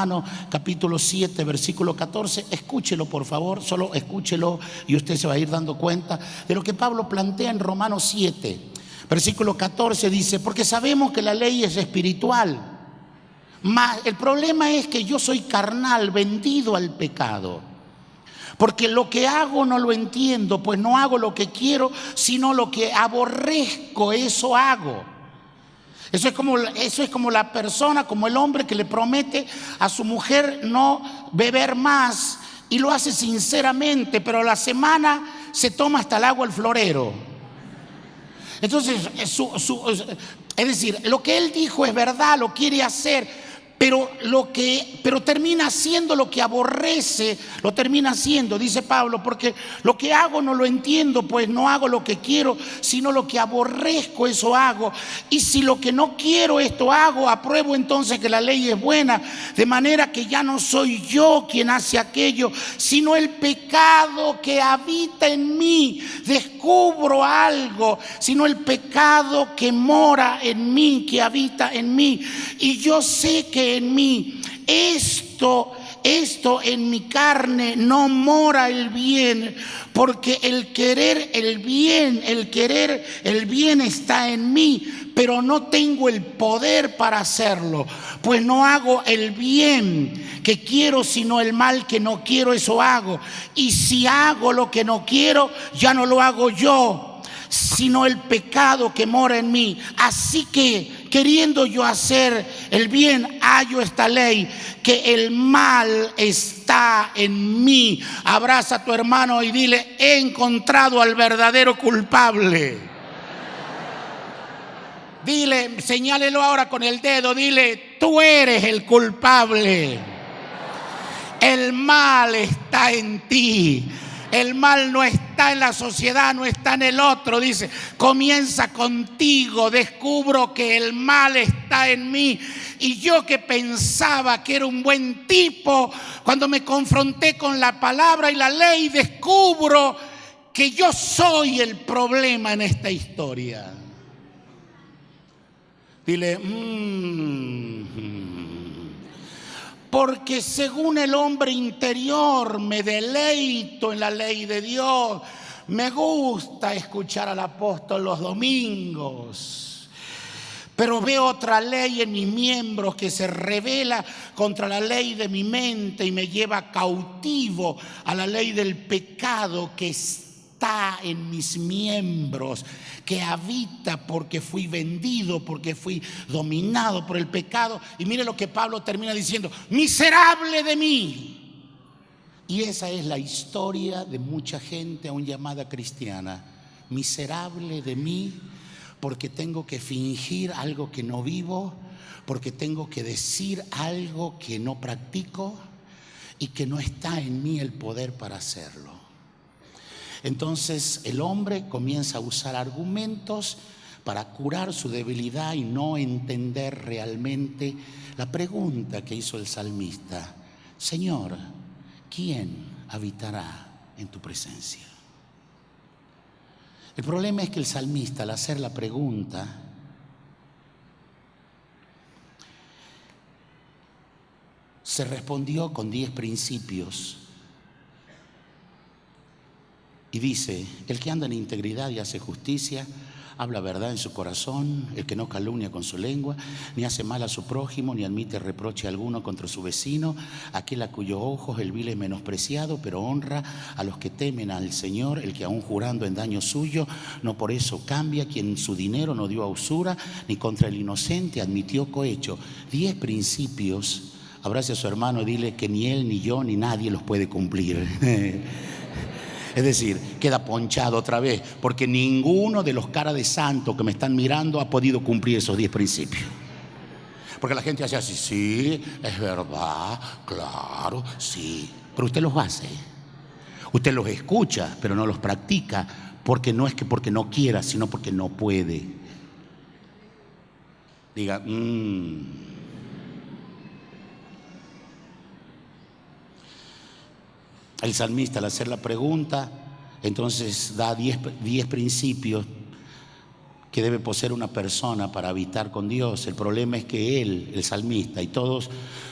Romanos capítulo 7, versículo 14. Escúchelo, por favor, solo escúchelo y usted se va a ir dando cuenta de lo que Pablo plantea en Romanos 7, versículo 14. Dice: porque sabemos que la ley es espiritual, mas el problema es que yo soy carnal, vendido al pecado. Porque lo que hago no lo entiendo, pues no hago lo que quiero, sino lo que aborrezco, eso hago. Eso es como la persona, como el hombre que le promete a su mujer no beber más y lo hace sinceramente, pero a la semana se toma hasta el agua al florero. Entonces, es decir, lo que él dijo es verdad, lo quiere hacer, pero termina haciendo lo que aborrece, lo termina haciendo, dice Pablo, porque lo que hago no lo entiendo, pues no hago lo que quiero, sino lo que aborrezco, eso hago. Y si lo que no quiero, esto hago, apruebo entonces que la ley es buena, de manera que ya no soy yo quien hace aquello, sino el pecado que habita en mí. Descubro algo, sino el pecado que mora en mí, que habita en mí. Y yo sé que en mí, esto en mi carne no mora el bien, porque el querer el bien está en mí, pero no tengo el poder para hacerlo, pues no hago el bien que quiero, sino el mal que no quiero, eso hago. Y si hago lo que no quiero, ya no lo hago yo, sino el pecado que mora en mí. Así que, queriendo yo hacer el bien, hallo esta ley, que el mal está en mí. Abraza a tu hermano y dile: he encontrado al verdadero culpable. Dile, señálelo ahora con el dedo, dile: tú eres el culpable. El mal está en ti. El mal no está en la sociedad, no está en el otro. Dice: comienza contigo. Descubro que el mal está en mí. Y yo, que pensaba que era un buen tipo, cuando me confronté con la palabra y la ley, descubro que yo soy el problema en esta historia. Dile: porque según el hombre interior me deleito en la ley de Dios. Me gusta escuchar al apóstol los domingos, pero veo otra ley en mis miembros que se rebela contra la ley de mi mente y me lleva cautivo a la ley del pecado que está en mis miembros, que habita porque fui vendido, porque fui dominado por el pecado. Y mire lo que Pablo termina diciendo: miserable de mí. Y esa es la historia de mucha gente aún llamada cristiana. Miserable de mí, porque tengo que fingir algo que no vivo, porque tengo que decir algo que no practico y que no está en mí el poder para hacerlo. Entonces el hombre comienza a usar argumentos para curar su debilidad y no entender realmente la pregunta que hizo el salmista: Señor, ¿quién habitará en tu presencia? El problema es que el salmista, al hacer la pregunta, se respondió con 10 principios. Y dice: el que anda en integridad y hace justicia, habla verdad en su corazón, el que no calumnia con su lengua, ni hace mal a su prójimo, ni admite reproche alguno contra su vecino, aquel a cuyos ojos el vil es menospreciado, pero honra a los que temen al Señor, el que aún jurando en daño suyo, no por eso cambia, quien su dinero no dio a usura, ni contra el inocente admitió cohecho. 10 principios. Abrace a su hermano y dile que ni él, ni yo, ni nadie los puede cumplir. Es decir, queda ponchado otra vez, porque ninguno de los caras de santo que me están mirando ha podido cumplir esos 10 principios. Porque la gente hace así: sí, es verdad, claro, sí. Pero usted los hace, usted los escucha, pero no los practica, porque no es que porque no quiera, sino porque no puede. Diga: El salmista, al hacer la pregunta, entonces da 10 principios que debe poseer una persona para habitar con Dios. El problema es que él, el salmista, y todos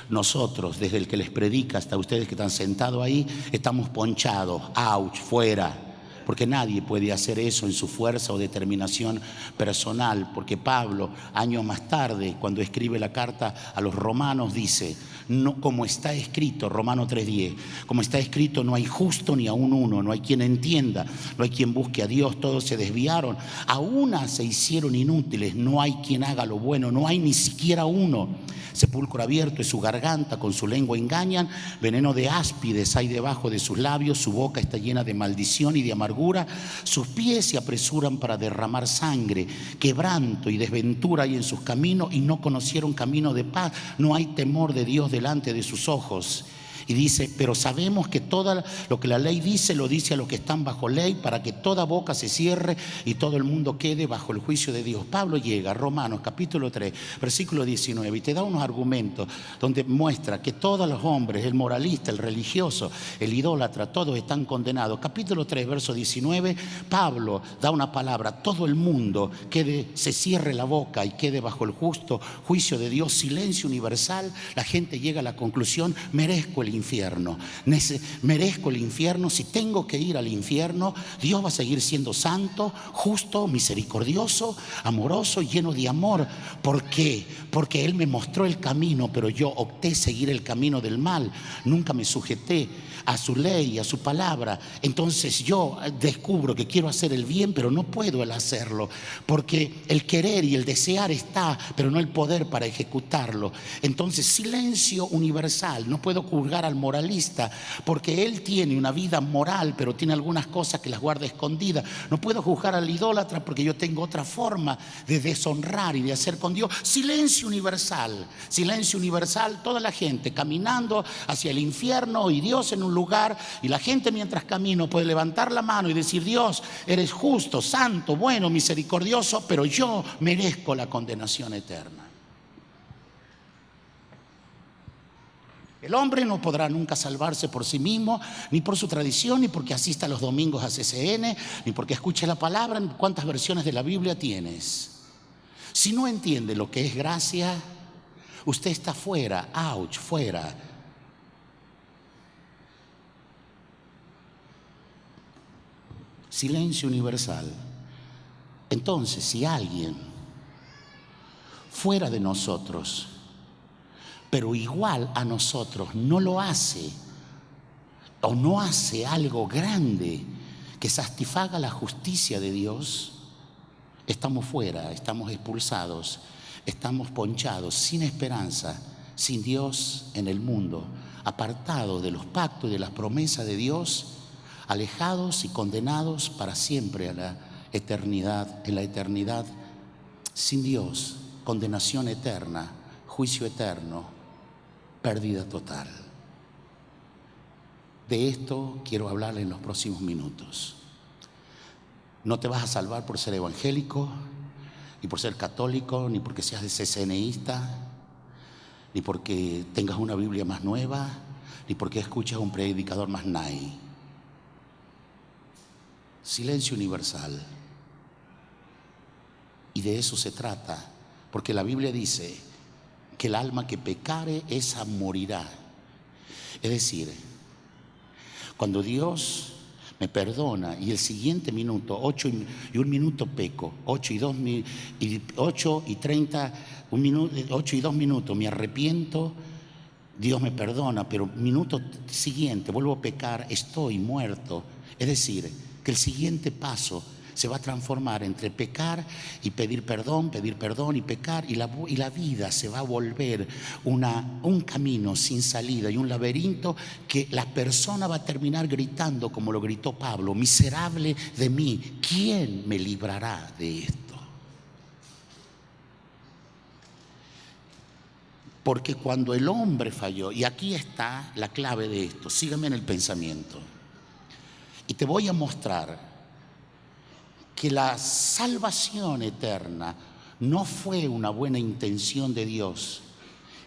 nosotros, desde el que les predica hasta ustedes que están sentados ahí, estamos ponchados, ouch, fuera. Porque nadie puede hacer eso en su fuerza o determinación personal. Porque Pablo, años más tarde, cuando escribe la carta a los romanos, dice, no, como está escrito, Romanos 3:10, como está escrito, no hay justo ni aún uno, no hay quien entienda, no hay quien busque a Dios, todos se desviaron, a una se hicieron inútiles, no hay quien haga lo bueno, no hay ni siquiera uno. Sepulcro abierto es su garganta, con su lengua engañan, veneno de áspides hay debajo de sus labios, su boca está llena de maldición y de amargura, sus pies se apresuran para derramar sangre, quebranto y desventura hay en sus caminos y no conocieron camino de paz, no hay temor de Dios delante de sus ojos. Y dice, pero sabemos que todo lo que la ley dice, lo dice a los que están bajo ley, para que toda boca se cierre y todo el mundo quede bajo el juicio de Dios. Pablo llega a Romanos capítulo 3, versículo 19, y te da unos argumentos donde muestra que todos los hombres, el moralista, el religioso, el idólatra, todos están condenados. Capítulo 3, verso 19, Pablo da una palabra, todo el mundo se cierre la boca y quede bajo el justo juicio de Dios, silencio universal. La gente llega a la conclusión, merezco el infierno, merezco el infierno. Si tengo que ir al infierno, Dios va a seguir siendo santo, justo, misericordioso, amoroso, lleno de amor. ¿Por qué? Porque Él me mostró el camino, pero yo opté seguir el camino del mal. Nunca me sujeté a su ley, a su palabra. Entonces yo descubro que quiero hacer el bien, pero no puedo el hacerlo, porque el querer y el desear está, pero no el poder para ejecutarlo. Entonces silencio universal. No puedo juzgar al moralista porque él tiene una vida moral, pero tiene algunas cosas que las guarda escondidas. No puedo juzgar al idólatra porque yo tengo otra forma de deshonrar y de hacer con Dios. Silencio universal, toda la gente caminando hacia el infierno y Dios en un lugar, y la gente mientras camino puede levantar la mano y decir, Dios, eres justo, santo, bueno, misericordioso, pero yo merezco la condenación eterna. El hombre no podrá nunca salvarse por sí mismo, ni por su tradición, ni porque asista los domingos a CCN, ni porque escuche la palabra. ¿Cuántas versiones de la Biblia tienes? Si no entiende lo que es gracia, usted está fuera, ouch, fuera. Silencio universal. Entonces, si alguien fuera de nosotros, pero igual a nosotros no lo hace, o no hace algo grande que satisfaga la justicia de Dios, estamos fuera, estamos expulsados, estamos ponchados, sin esperanza, sin Dios en el mundo, apartados de los pactos y de las promesas de Dios, alejados y condenados para siempre a la eternidad, en la eternidad, sin Dios, condenación eterna, juicio eterno, pérdida total. De esto quiero hablar en los próximos minutos. No te vas a salvar por ser evangélico, ni por ser católico, ni porque seas CCNista, ni porque tengas una Biblia más nueva, ni porque escuchas a un predicador más nice. Silencio universal. Y de eso se trata, porque la Biblia dice que el alma que pecare, esa morirá. Es decir, cuando Dios me perdona y el siguiente minuto, 8 y 1 minuto peco, 8 y 30, 8 y 2 minutos me arrepiento, Dios me perdona, pero minuto siguiente vuelvo a pecar, estoy muerto. Es decir, que el siguiente paso se va a transformar entre pecar y pedir perdón y pecar, y la vida se va a volver un camino sin salida y un laberinto que la persona va a terminar gritando como lo gritó Pablo, miserable de mí, ¿quién me librará de esto? Porque cuando el hombre falló, y aquí está la clave de esto, sígame en el pensamiento, y te voy a mostrar que la salvación eterna no fue una buena intención de Dios,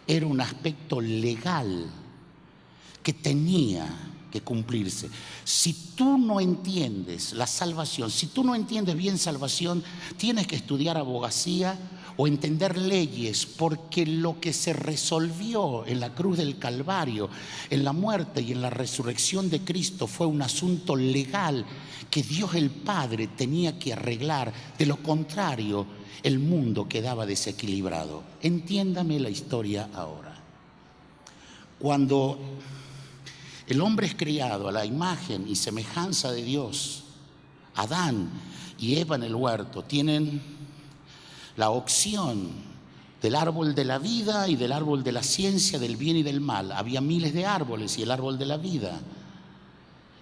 era un aspecto legal que tenía que cumplirse. Si tú no entiendes la salvación, si tú no entiendes bien salvación, tienes que estudiar abogacía o entender leyes, porque lo que se resolvió en la cruz del Calvario, en la muerte y en la resurrección de Cristo, fue un asunto legal que Dios el Padre tenía que arreglar. De lo contrario, el mundo quedaba desequilibrado. Entiéndame la historia ahora. Cuando el hombre es criado a la imagen y semejanza de Dios, Adán y Eva en el huerto tienen la opción del árbol de la vida y del árbol de la ciencia, del bien y del mal. Había miles de árboles y el árbol de la vida.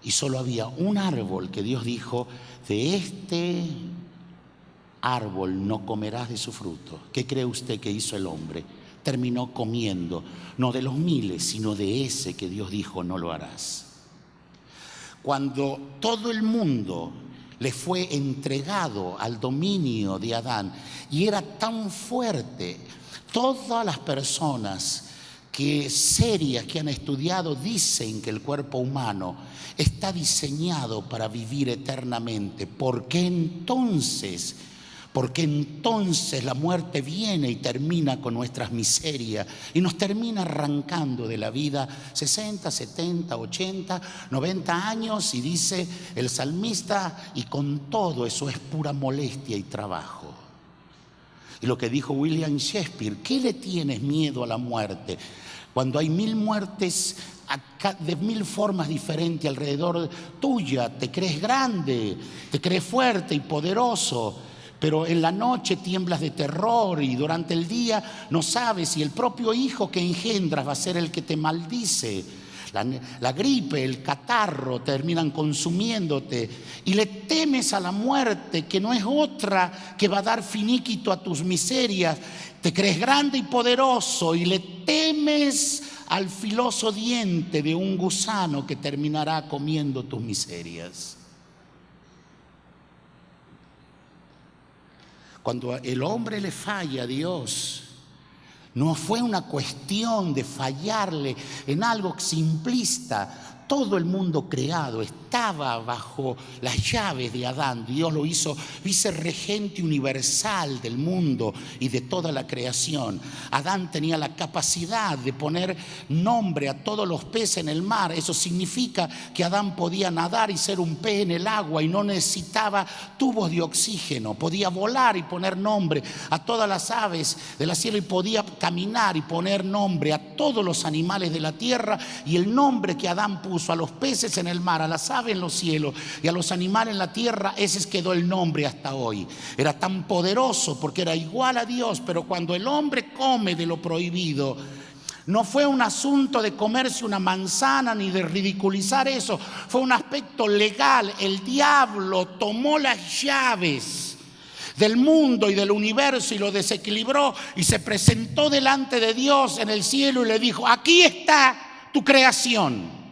Y solo había un árbol que Dios dijo: de este árbol no comerás de su fruto. ¿Qué cree usted que hizo el hombre? Terminó comiendo, no de los miles, sino de ese que Dios dijo: no lo harás. Cuando todo el mundo le fue entregado al dominio de Adán y era tan fuerte, todas las personas serias que han estudiado dicen que el cuerpo humano está diseñado para vivir eternamente. ¿Por qué entonces la muerte viene y termina con nuestras miserias y nos termina arrancando de la vida 60, 70, 80, 90 años? Y dice el salmista: y con todo eso es pura molestia y trabajo. Y lo que dijo William Shakespeare: ¿qué le tienes miedo a la muerte? Cuando hay 1000 muertes de 1000 formas diferentes alrededor tuya, te crees grande, te crees fuerte y poderoso, pero en la noche tiemblas de terror y durante el día no sabes si el propio hijo que engendras va a ser el que te maldice. La gripe, el catarro terminan consumiéndote y le temes a la muerte, que no es otra que va a dar finiquito a tus miserias. Te crees grande y poderoso y le temes al filoso diente de un gusano que terminará comiendo tus miserias. Cuando el hombre le falla a Dios, no fue una cuestión de fallarle en algo simplista. Todo el mundo creado estaba bajo las llaves de Adán. Dios lo hizo vicerregente universal del mundo y de toda la creación. Adán tenía la capacidad de poner nombre a todos los peces en el mar. Eso significa que Adán podía nadar y ser un pez en el agua y no necesitaba tubos de oxígeno. Podía volar y poner nombre a todas las aves de la cielo, y podía caminar y poner nombre a todos los animales de la tierra. Y el nombre que Adán puso a los peces en el mar, a las aves en los cielos y a los animales en la tierra, ese quedó el nombre hasta hoy. Era tan poderoso porque era igual a Dios. Pero cuando el hombre come de lo prohibido, no fue un asunto de comerse una manzana ni de ridiculizar eso, fue un aspecto legal. El diablo tomó las llaves del mundo y del universo y lo desequilibró, y se presentó delante de Dios en el cielo y le dijo: aquí está tu creación.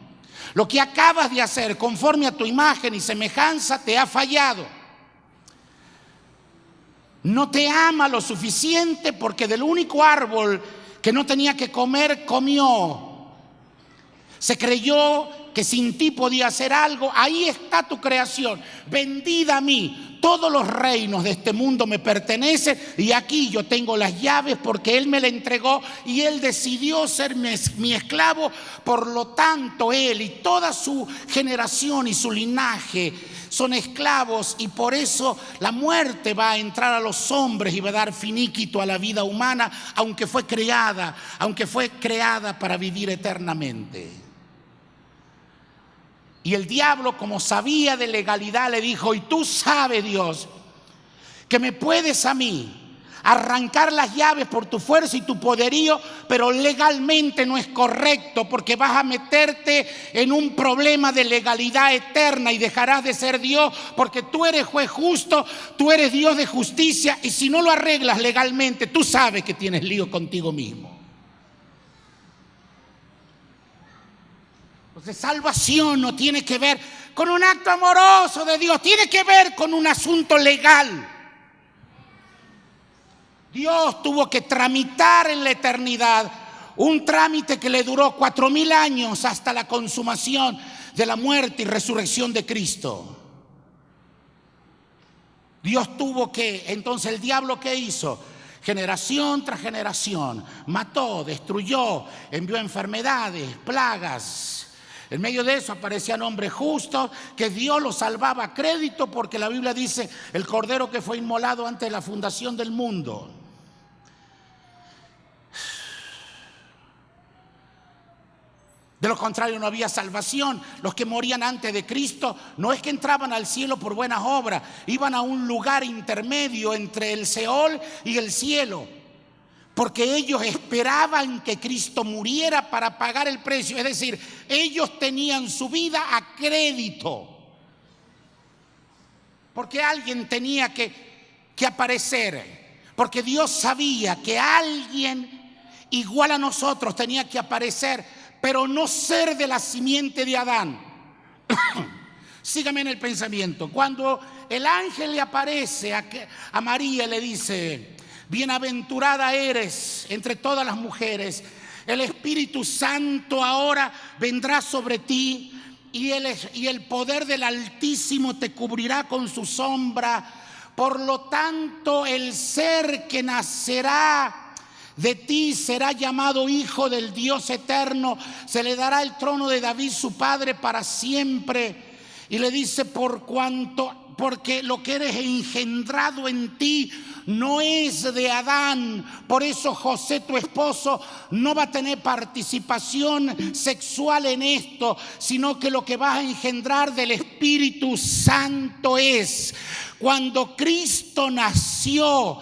Lo que acabas de hacer conforme a tu imagen y semejanza te ha fallado. No te ama lo suficiente, porque del único árbol que no tenía que comer, comió. Se creyó que sin ti podía hacer algo. Ahí está tu creación. Vendida a mí. Todos los reinos de este mundo me pertenecen y aquí yo tengo las llaves, porque Él me la entregó y Él decidió ser mi esclavo. Por lo tanto, Él y toda su generación y su linaje son esclavos, y por eso la muerte va a entrar a los hombres y va a dar finiquito a la vida humana, aunque fue creada para vivir eternamente. Y el diablo, como sabía de legalidad, le dijo: y tú sabes, Dios, que me puedes a mí arrancar las llaves por tu fuerza y tu poderío, pero legalmente no es correcto, porque vas a meterte en un problema de legalidad eterna y dejarás de ser Dios, porque tú eres juez justo, tú eres Dios de justicia, y si no lo arreglas legalmente, tú sabes que tienes lío contigo mismo. Entonces, salvación no tiene que ver con un acto amoroso de Dios, tiene que ver con un asunto legal. Dios tuvo que tramitar en la eternidad un trámite que le duró 4000 años hasta la consumación de la muerte y resurrección de Cristo. Dios tuvo que, entonces el diablo ¿qué hizo? Generación tras generación, mató, destruyó, envió enfermedades, plagas. En medio de eso aparecían hombres justos que Dios los salvaba a crédito, porque la Biblia dice el cordero que fue inmolado antes de la fundación del mundo. De lo contrario no había salvación. Los que morían antes de Cristo no es que entraban al cielo por buenas obras, iban a un lugar intermedio entre el Seol y el cielo, porque ellos esperaban que Cristo muriera para pagar el precio. Es decir, ellos tenían su vida a crédito, porque alguien tenía que aparecer, porque Dios sabía que alguien igual a nosotros tenía que aparecer, pero no ser de la simiente de Adán. Sígame en el pensamiento. Cuando el ángel le aparece a María, le dice: bienaventurada eres entre todas las mujeres, el Espíritu Santo ahora vendrá sobre ti, y el poder del Altísimo te cubrirá con su sombra. Por lo tanto, el ser que nacerá de ti será llamado Hijo del Dios Eterno. Se le dará el trono de David su padre para siempre. Y le dice: porque lo que eres engendrado en ti no es de Adán. Por eso José, tu esposo, no va a tener participación sexual en esto, sino que lo que vas a engendrar del Espíritu Santo es. Cuando Cristo nació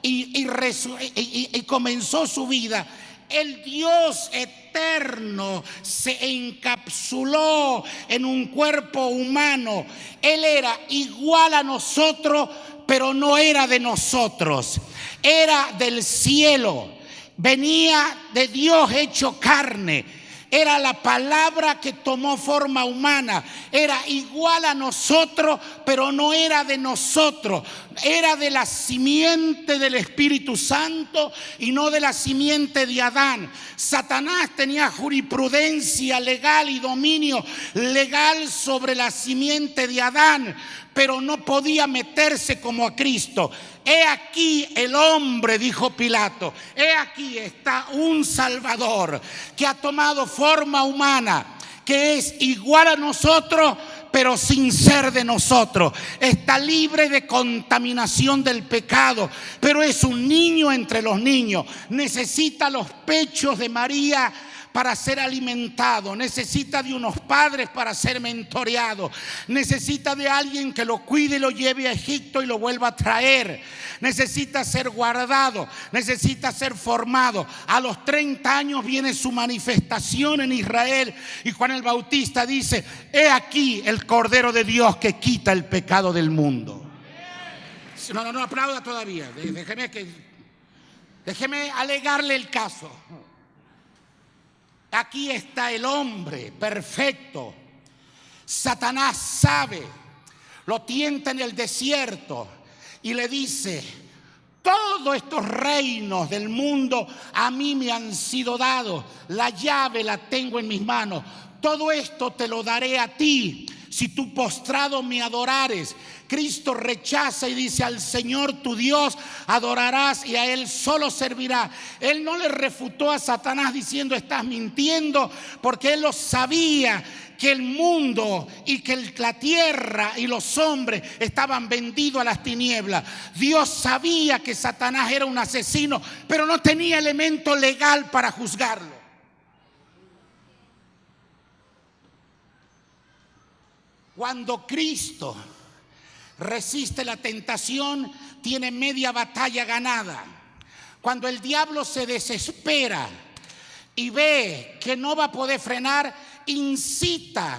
y comenzó su vida, el Dios eterno se encapsuló en un cuerpo humano. Él era igual a nosotros, pero no era de nosotros. Era del cielo, venía de Dios hecho carne. Era la palabra que tomó forma humana. Era igual a nosotros, pero no era de nosotros. Era de la simiente del Espíritu Santo y no de la simiente de Adán. Satanás tenía jurisprudencia legal y dominio legal sobre la simiente de Adán, pero no podía meterse como a Cristo. He aquí el hombre, dijo Pilato. He aquí está un Salvador que ha tomado forma humana, que es igual a nosotros, pero sin ser de nosotros. Está libre de contaminación del pecado, pero es un niño entre los niños. Necesita los pechos de María para ser alimentado, necesita de unos padres para ser mentoreado, necesita de alguien que lo cuide y lo lleve a Egipto y lo vuelva a traer, necesita ser guardado, necesita ser formado. A los 30 años viene su manifestación en Israel y Juan el Bautista dice: he aquí el Cordero de Dios que quita el pecado del mundo. No aplauda todavía, déjeme alegarle el caso. Aquí está el hombre perfecto. Satanás sabe, lo tienta en el desierto y le dice: todos estos reinos del mundo a mí me han sido dados, la llave la tengo en mis manos, todo esto te lo daré a ti si tú postrado me adorares. Cristo rechaza y dice: al Señor tu Dios adorarás y a Él solo servirá. Él no le refutó a Satanás diciendo: estás mintiendo, porque Él lo sabía, que el mundo y que la tierra y los hombres estaban vendidos a las tinieblas. Dios sabía que Satanás era un asesino, pero no tenía elemento legal para juzgarlo. Cuando Cristo resiste la tentación, tiene media batalla ganada. Cuando el diablo se desespera y ve que no va a poder frenar, incita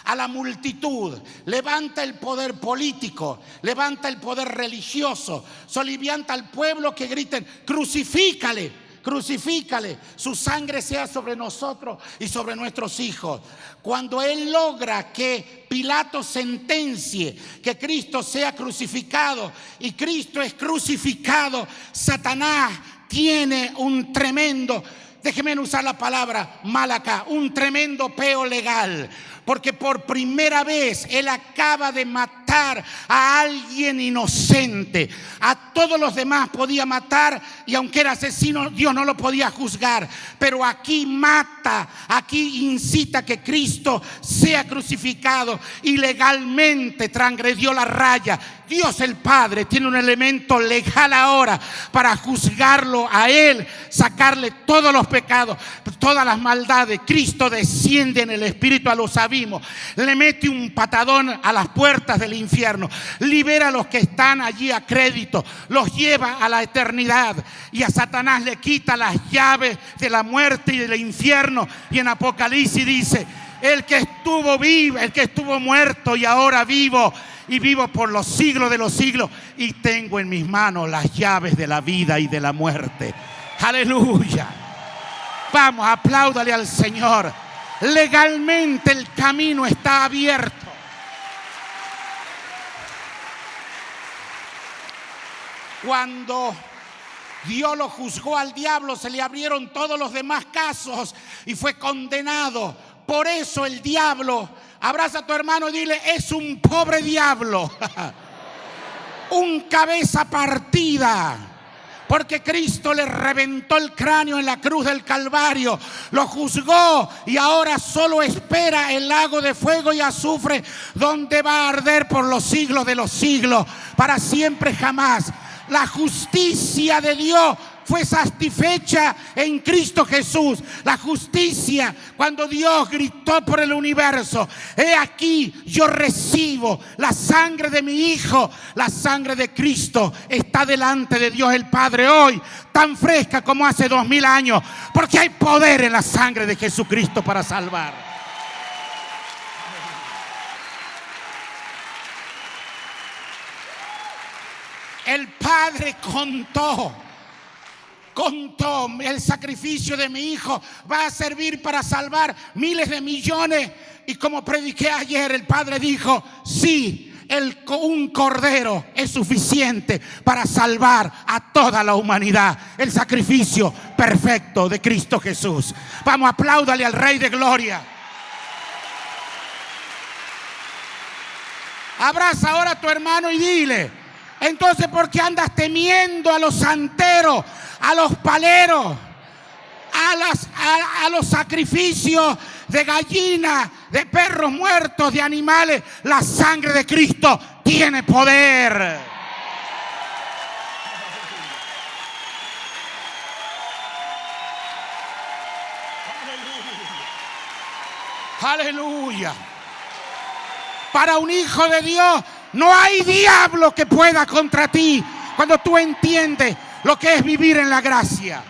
a la multitud, levanta el poder político, levanta el poder religioso, solivianta al pueblo que griten: crucifícale, crucifícale, su sangre sea sobre nosotros y sobre nuestros hijos. Cuando él logra que Pilato sentencie que Cristo sea crucificado y Cristo es crucificado, Satanás tiene un tremendo déjeme usar la palabra mal acá, un tremendo peo legal. Porque por primera vez él acaba de matar a alguien inocente. A todos los demás podía matar, y aunque era asesino, Dios no lo podía juzgar. Pero aquí mata, aquí incita que Cristo sea crucificado. Y legalmente transgredió la raya. Dios el Padre tiene un elemento legal ahora para juzgarlo a él, sacarle todos los pecados, todas las maldades. Cristo desciende en el Espíritu a los abismos, le mete un patadón a las puertas del infierno, libera a los que están allí a crédito, los lleva a la eternidad, y a Satanás le quita las llaves de la muerte y del infierno. Y en Apocalipsis dice: el que estuvo vivo, el que estuvo muerto y ahora vivo, y vivo por los siglos de los siglos, y tengo en mis manos las llaves de la vida y de la muerte. Aleluya. Vamos, apláudale al Señor. Legalmente el camino está abierto. Cuando Dios lo juzgó al diablo, se le abrieron todos los demás casos y fue condenado. Por eso el diablo, abraza a tu hermano y dile: es un pobre diablo, un cabeza partida. Porque Cristo le reventó el cráneo en la cruz del Calvario, lo juzgó, y ahora solo espera el lago de fuego y azufre, donde va a arder por los siglos de los siglos, para siempre jamás. La justicia de Dios fue satisfecha en Cristo Jesús. La justicia, cuando Dios gritó por el universo: he aquí, yo recibo la sangre de mi Hijo. La sangre de Cristo está delante de Dios el Padre hoy, tan fresca como hace 2000 años, porque hay poder en la sangre de Jesucristo para salvar. El Padre contó, el sacrificio de mi Hijo va a servir para salvar miles de millones. Y como prediqué ayer, el Padre dijo: sí, un cordero es suficiente para salvar a toda la humanidad. El sacrificio perfecto de Cristo Jesús. Vamos, apláudale al Rey de Gloria. Abraza ahora a tu hermano y dile: entonces, ¿por qué andas temiendo a los santeros, a los paleros, a los sacrificios de gallinas, de perros muertos, de animales? La sangre de Cristo tiene poder. Aleluya. Para un hijo de Dios no hay diablo que pueda contra ti, cuando tú entiendes lo que es vivir en la gracia.